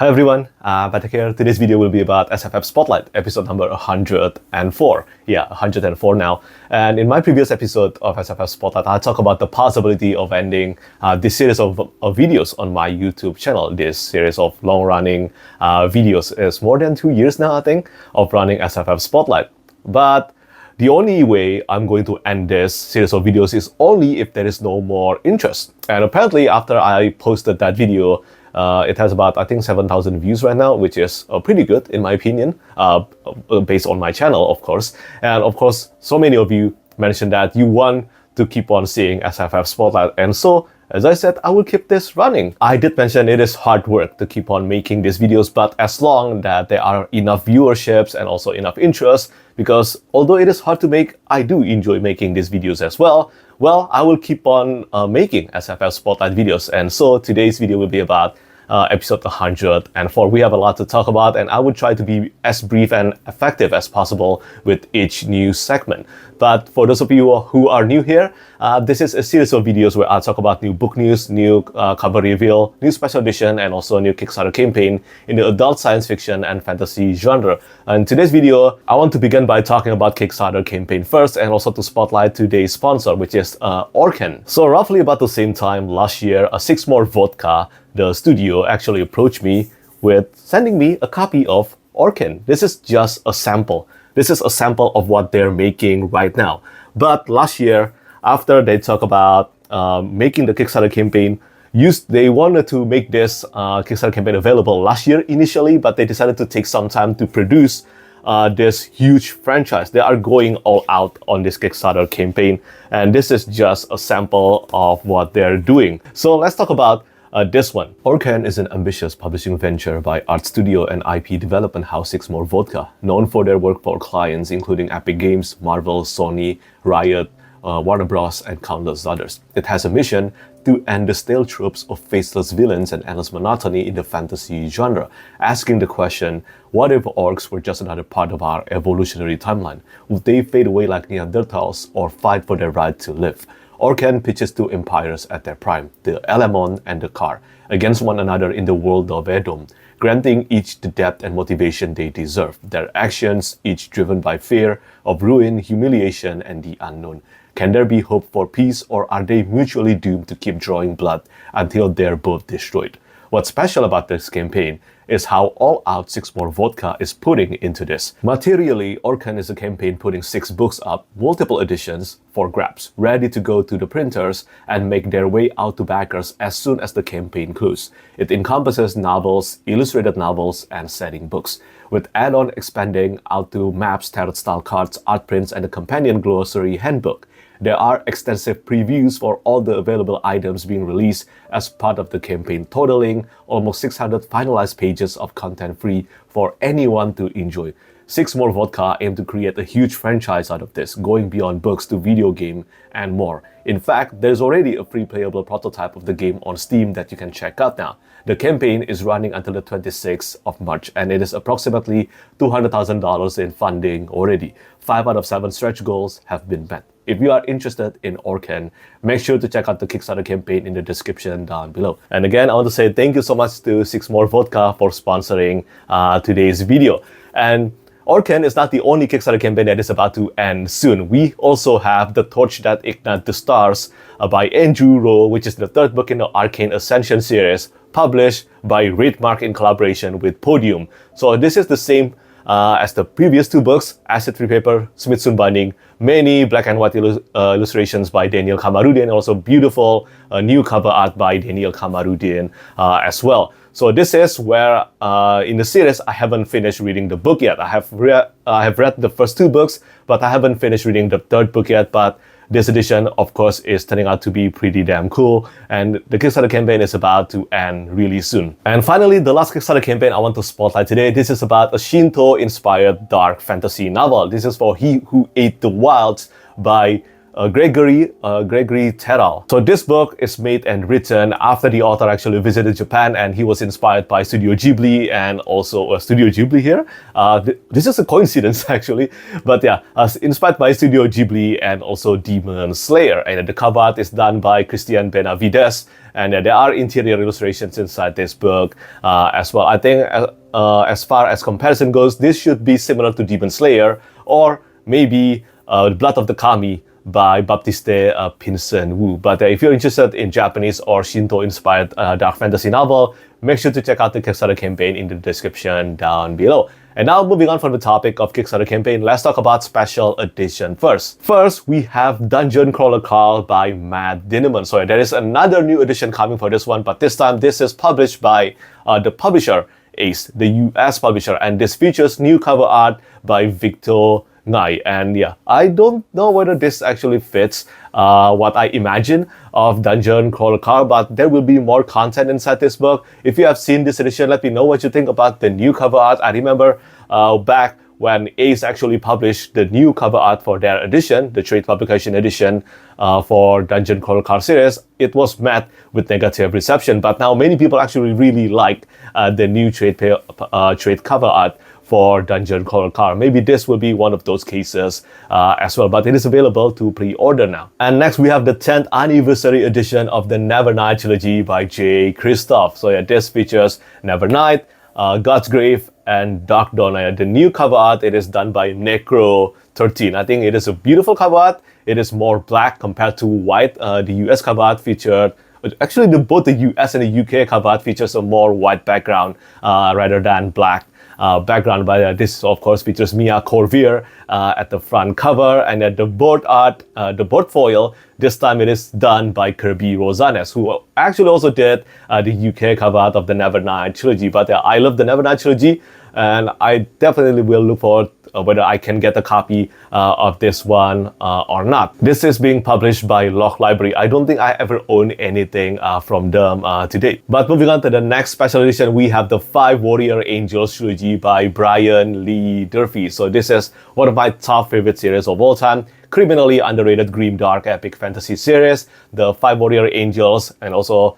Hi everyone, Patrick here. Today's video will be about SFF Spotlight, episode number 104. Yeah, 104 now. And in my previous episode of SFF Spotlight, I talked about the possibility of ending this series of videos on my YouTube channel. This series of long-running videos is more than 2 years now, I think, of running SFF Spotlight. But the only way I'm going to end this series of videos is only if there is no more interest. And apparently after I posted that video, it has about, I think, 7,000 views right now, which is pretty good in my opinion, based on my channel, of course. And of course, so many of you mentioned that you want to keep on seeing SFF Spotlight. And so, as I said, I will keep this running. I did mention it is hard work to keep on making these videos, but as long that there are enough viewerships and also enough interest, because although it is hard to make, I do enjoy making these videos as well. Well, I will keep on making SFF Spotlight videos. And so today's video will be about episode 104. We have a lot to talk about, and I would try to be as brief and effective as possible with each new segment. But for those of you who are new here, this is a series of videos where I'll talk about new book news, new cover reveal, new special edition, and also a new Kickstarter campaign in the adult science fiction and fantasy genre. And today's video, I want to begin by talking about Kickstarter campaign first, and also to spotlight today's sponsor, which is ORKEN. So roughly about the same time last year, Sixmorevodka, the studio, actually approached me with sending me a copy of ORKEN. This is just a sample. This is a sample of what they're making right now. But last year, after they talk about making the Kickstarter campaign, they wanted to make this Kickstarter campaign available last year initially, but they decided to take some time to produce this huge franchise. They are going all out on this Kickstarter campaign, and this is just a sample of what they're doing. So let's talk about this one. ORKEN is an ambitious publishing venture by art studio and IP development house Sixmorevodka, known for their work for clients including Epic Games, Marvel, Sony, Riot, Warner Bros, and countless others. It has a mission to end the stale tropes of faceless villains and endless monotony in the fantasy genre, asking the question, what if orcs were just another part of our evolutionary timeline? Would they fade away like Neanderthals or fight for their right to live? ORKEN pitches two empires at their prime, the Elamon and the Kar, against one another in the world of Edom, granting each the depth and motivation they deserve, their actions each driven by fear of ruin, humiliation, and the unknown. Can there be hope for peace, or are they mutually doomed to keep drawing blood until they're both destroyed? What's special about this campaign is how all-out Sixmorevodka is putting into this. Materially, ORKEN is a campaign putting 6 books up, multiple editions, for grabs, ready to go to the printers and make their way out to backers as soon as the campaign closes. It encompasses novels, illustrated novels, and setting books, with add-on expanding out to maps, tarot-style cards, art prints, and a companion glossary handbook. There are extensive previews for all the available items being released as part of the campaign, totaling almost 600 finalized pages of content free for anyone to enjoy. Sixmorevodka aim to create a huge franchise out of this, going beyond books to video game and more. In fact, there's already a free playable prototype of the game on Steam that you can check out now. The campaign is running until the 26th of March, and it is approximately $200,000 in funding already. 5 out of 7 stretch goals have been met. If you are interested in ORKEN, make sure to check out the Kickstarter campaign in the description down below. And again, I want to say thank you so much to Sixmorevodka for sponsoring today's video. And ORKEN is not the only Kickstarter campaign that is about to end soon. We also have The Torch That Ignites the Stars by Andrew Rowe, which is the 3rd book in the Arcane Ascension series, published by Raidmark in collaboration with Podium. So this is the same as the previous 2 books, Acid Free Paper, Smithson binding, many black and white illustrations by Daniel Kamarudin, and also beautiful new cover art by Daniel Kamarudin as well. So this is where in the series I haven't finished reading the book yet. I have read the first 2 books, but I haven't finished reading the 3rd book yet. But this edition, of course, is turning out to be pretty damn cool, and the Kickstarter campaign is about to end really soon. And finally, the last Kickstarter campaign I want to spotlight today, this is about a Shinto-inspired dark fantasy novel. This is for He Who Ate the Wilds by Gregory Terral. So this book is made and written after the author actually visited Japan, and he was inspired by Studio Ghibli and also Studio Ghibli here. This is a coincidence actually, but yeah, inspired by Studio Ghibli and also Demon Slayer. And the cover art is done by Christian Benavides, and there are interior illustrations inside this book as well. I think as far as comparison goes, this should be similar to Demon Slayer or maybe Blood of the Kami by Baptiste Pinson Wu. But if you're interested in Japanese or Shinto-inspired dark fantasy novel, make sure to check out the Kickstarter campaign in the description down below. And now moving on from the topic of Kickstarter campaign, let's talk about special edition first. First, we have Dungeon Crawler Carl by Matt Dinniman. So there is another new edition coming for this one, but this time this is published by the publisher Ace, the US publisher, and this features new cover art by Victo Ngai. And yeah, I don't know whether this actually fits what I imagine of Dungeon Crawler Carl, but there will be more content inside this book. If you have seen this edition, let me know what you think about the new cover art. I remember back when Ace actually published the new cover art for their edition, the trade publication edition for Dungeon Crawler Carl series, it was met with negative reception. But now many people actually really like the new trade cover art for Dungeon Crawler Carl. Maybe this will be one of those cases as well, but it is available to pre-order now. And next we have the 10th anniversary edition of the Nevernight trilogy by J. Kristoff. So yeah, this features Nevernight, God's Grave, and Dark Dawn. The new cover art, it is done by NekroXIII. I think it is a beautiful cover art. It is more black compared to white. The US cover art featured, actually both the US and the UK cover art features a more white background rather than black background. But this of course features Mia Corvier at the front cover, and at the board art, the board foil, this time it is done by Kerby Rosanes, who actually also did the UK cover art of the Nevernight trilogy. But I love the Nevernight trilogy, and I definitely will look forward whether I can get a copy of this one or not. This is being published by Lock Library. I don't think I ever owned anything from them to date. But moving on to the next special edition, we have the 5 Warrior Angels trilogy by Brian Lee Durfee. So this is one of my top favorite series of all time. Criminally underrated grim-dark epic fantasy series. The 5 Warrior Angels and also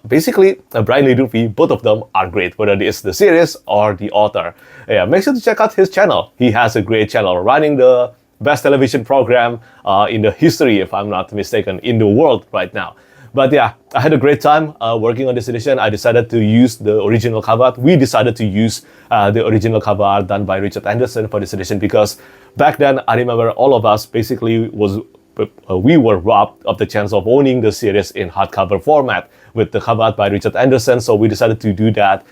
basically Brian Lee Durfee, both of them are great, whether it is the series or the author. Yeah, make sure to check out his channel. He has a great channel running the best television program in the history, if I'm not mistaken, in the world right now. But yeah, I had a great time working on this edition. I decided to use the original cover art. We decided to use the original cover art done by Richard Anderson for this edition because back then, I remember all of us basically we were robbed of the chance of owning the series in hardcover format with the cover art by Richard Anderson, so we decided to do that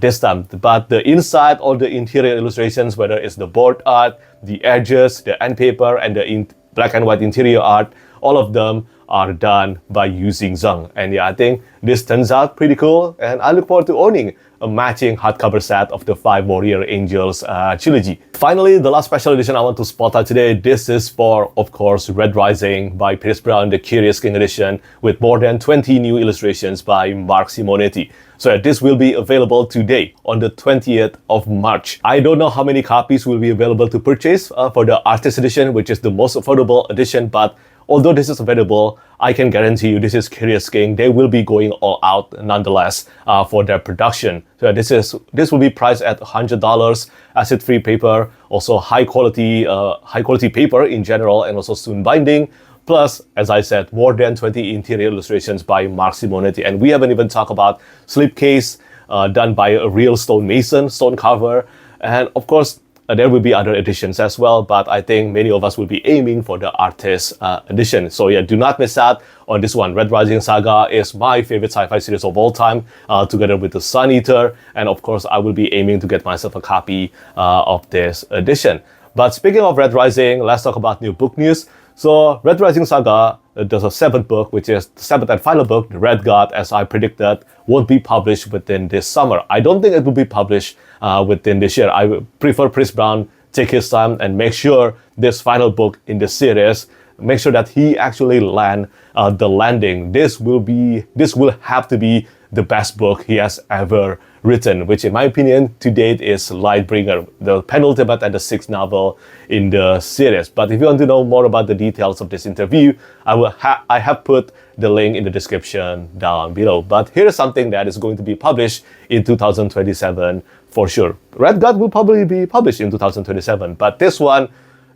this time. But the inside, all the interior illustrations, whether it's the board art, the edges, the end paper, and the black and white interior art, all of them are done by Yuxing Zhang. And yeah, I think this turns out pretty cool, and I look forward to owning a matching hardcover set of the 5 Warrior Angels trilogy. Finally, the last special edition I want to spotlight today, this is for, of course, Red Rising by Pierce Brown, the Curious King edition, with more than 20 new illustrations by Marc Simonetti. So this will be available today on the 20th of March. I don't know how many copies will be available to purchase for the Artist edition, which is the most affordable edition, but although this is available, I can guarantee you this is Curious King. They will be going all out nonetheless for their production. So this will be priced at $100, acid-free paper, also high quality paper in general, and also soon binding. Plus, as I said, more than 20 interior illustrations by Marc Simonetti. And we haven't even talked about slipcase done by a real stonemason, stone carver. And of course, there will be other editions as well, but I think many of us will be aiming for the Artist edition. So yeah, do not miss out on this one. Red Rising Saga is my favorite sci-fi series of all time, together with the Sun Eater. And of course, I will be aiming to get myself a copy of this edition. But speaking of Red Rising, let's talk about new book news. So Red Rising Saga, there's a 7th book, which is the 7th and final book, The Red God, as I predicted, won't be published within this summer. I don't think it will be published within this year. I would prefer Pierce Brown take his time and make sure this final book in the series, make sure that he actually land the landing. This will have to be the best book he has ever written, which in my opinion to date is Lightbringer, the penultimate and the sixth novel in the series. But if you want to know more about the details of this interview, I have put the link in the description down below. But here is something that is going to be published in 2027 for sure. Red God will probably be published in 2027, but this one,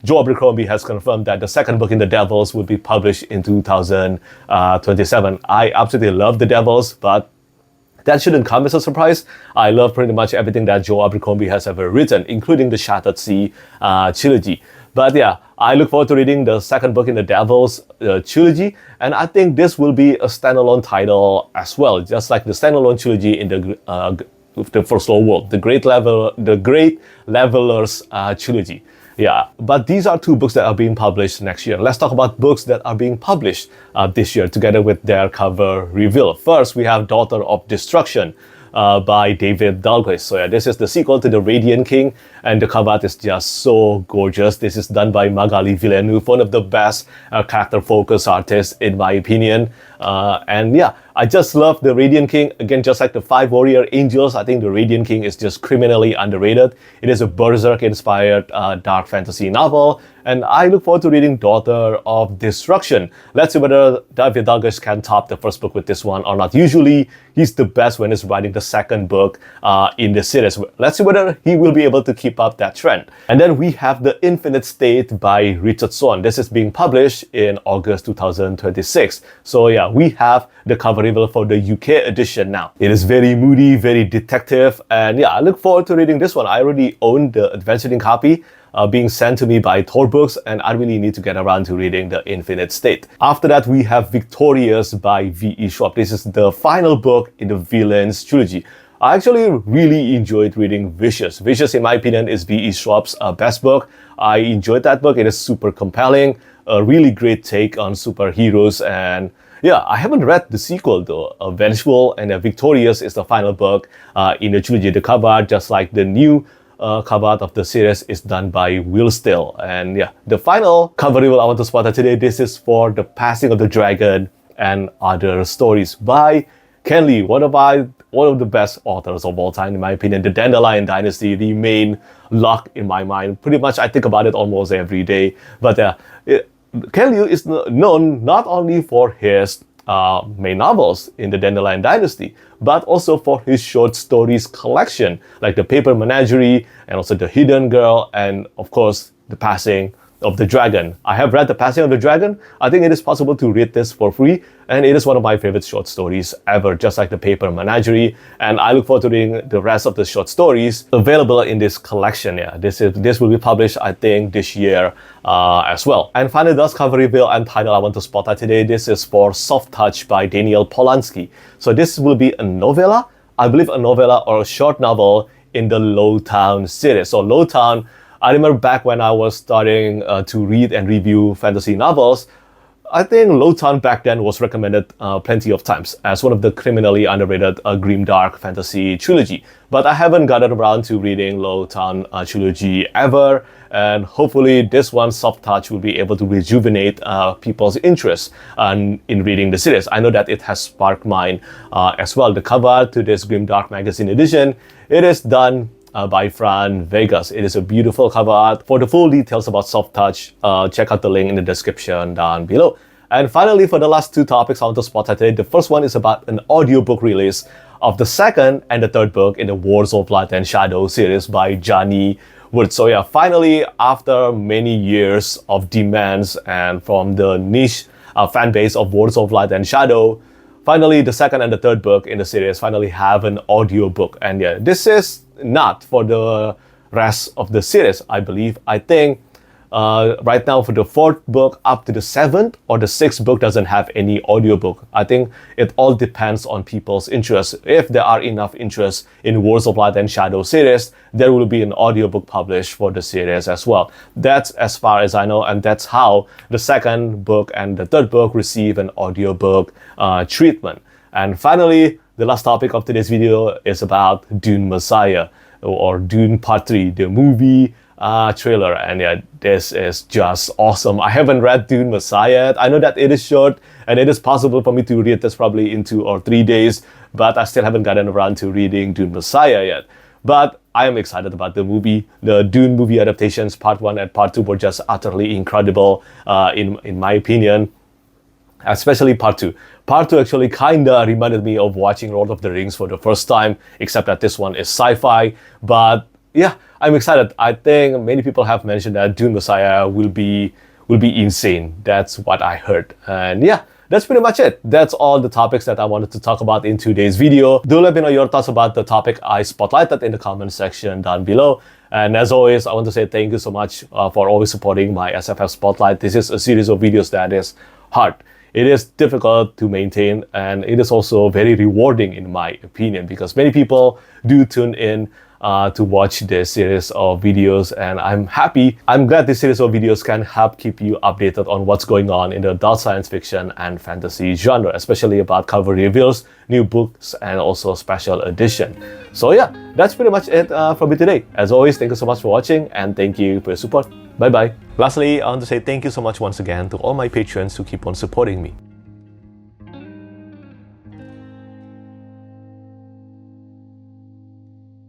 Joe Abercrombie has confirmed that the second book in The Devils will be published in 2027. I absolutely love The Devils, but that shouldn't come as a surprise. I love pretty much everything that Joe Abercrombie has ever written, including the Shattered Sea trilogy. But yeah, I look forward to reading the second book in the Devils trilogy, and I think this will be a standalone title as well, just like the standalone trilogy in the First World, the Great Levelers trilogy. Yeah, but these are two books that are being published next year. Let's talk about books that are being published this year together with their cover reveal. First, we have Daughter of Destruction by David Dalglish. So yeah, this is the sequel to The Radiant King, and the cover art is just so gorgeous. This is done by Magali Villeneuve, one of the best character-focused artists in my opinion. And yeah, I just love The Radiant King. Again, just like the Five Warrior Angels, I think The Radiant King is just criminally underrated. It is a Berserk-inspired dark fantasy novel, and I look forward to reading Daughter of Destruction. Let's see whether David Dalglish can top the first book with this one or not. Usually, he's the best when he's writing the second book in the series. Let's see whether he will be able to keep up that trend. And then we have The Infinite State by Richard Swan. This is being published in August 2026. So yeah, we have the cover reveal for the UK edition now. It is very moody, very detective, and yeah, I look forward to reading this one. I already own the adventuring copy being sent to me by Tor Books, and I really need to get around to reading The Infinite State. After that, we have Victorious by V.E. Schwab. This is the final book in the Villains trilogy. I actually really enjoyed reading Vicious. Vicious, in my opinion, is V.E. Schwab's best book. I enjoyed that book. It is super compelling, a really great take on superheroes, and yeah, I haven't read the sequel though. Vengeful and Victorious is the final book in the trilogy. The cover art, just like the new cover art of the series, is done by Will Staehle. And yeah, the final cover reveal I want to spot today, this is for The Passing of the Dragon and Other Stories by Ken Lee, one of the best authors of all time in my opinion. The Dandelion Dynasty, the main lock in my mind. Pretty much I think about it almost every day. But Ken Liu is known not only for his main novels in the Dandelion Dynasty, but also for his short stories collection, like The Paper Menagerie, and also The Hidden Girl, and of course, The Passing of the Dragon. I have read The Passing of the Dragon. I think it is possible to read this for free, and it is one of my favorite short stories ever, just like The Paper Menagerie, and I look forward to reading the rest of the short stories available in this collection. Yeah, this will be published, I think, this year as well. And finally, the cover reveal and title I want to spot out today. This is for Soft Touch by Daniel Polanski. So this will be a novella, I believe a novella or a short novel in the Lowtown series. So Lowtown, I remember back when I was starting to read and review fantasy novels, I think Lowtown back then was recommended plenty of times as one of the criminally underrated grimdark fantasy trilogy. But I haven't gotten around to reading Lowtown trilogy ever, and hopefully this one, Soft Touch, will be able to rejuvenate people's interest in reading the series. I know that it has sparked mine as well. The cover to this Grimdark magazine edition, it is done by Fran Vegas. It is a beautiful cover art. For the full details about Soft Touch, check out the link in the description down below. And finally, for the last two topics I want to spot today, the first one is about an audiobook release of the second and the third book in the Wars of Light and Shadow series by Johnny Wood. So yeah, finally, after many years of demands and from the niche fan base of Wars of Light and Shadow, finally, the second and the third book in the series finally have an audiobook. And yeah, this is not for the rest of the series, I believe. I think right now for the fourth book up to the seventh or the sixth book doesn't have any audiobook. I think it all depends on people's interest. If there are enough interest in Wars of Light and Shadow series, there will be an audiobook published for the series as well. That's as far as I know, and that's how the second book and the third book receive an audiobook treatment. And finally, the last topic of today's video is about Dune Messiah, or Dune Part 3, the movie trailer. And yeah, this is just awesome. I haven't read Dune Messiah yet. I know that it is short and it is possible for me to read this probably in 2 or 3 days, but I still haven't gotten around to reading Dune Messiah yet. But I am excited about the movie. The Dune movie adaptations, part 1 and part 2, were just utterly incredible in my opinion. Especially part 2. Part 2 actually kinda reminded me of watching Lord of the Rings for the first time, except that this one is sci-fi. But yeah, I'm excited. I think many people have mentioned that Dune Messiah will be insane. That's what I heard. And yeah, that's pretty much it. That's all the topics that I wanted to talk about in today's video. Do let me know your thoughts about the topic I spotlighted in the comment section down below. And as always, I want to say thank you so much for always supporting my SFF Spotlight. This is a series of videos that is hard. It is difficult to maintain, and it is also very rewarding in my opinion, because many people do tune in to watch this series of videos, and I'm happy. I'm glad this series of videos can help keep you updated on what's going on in the adult science fiction and fantasy genre, especially about cover reveals, new books, and also special edition. So yeah, that's pretty much it from me today. As always, thank you so much for watching, and thank you for your support. Bye bye. Lastly, I want to say thank you so much once again to all my patrons who keep on supporting me.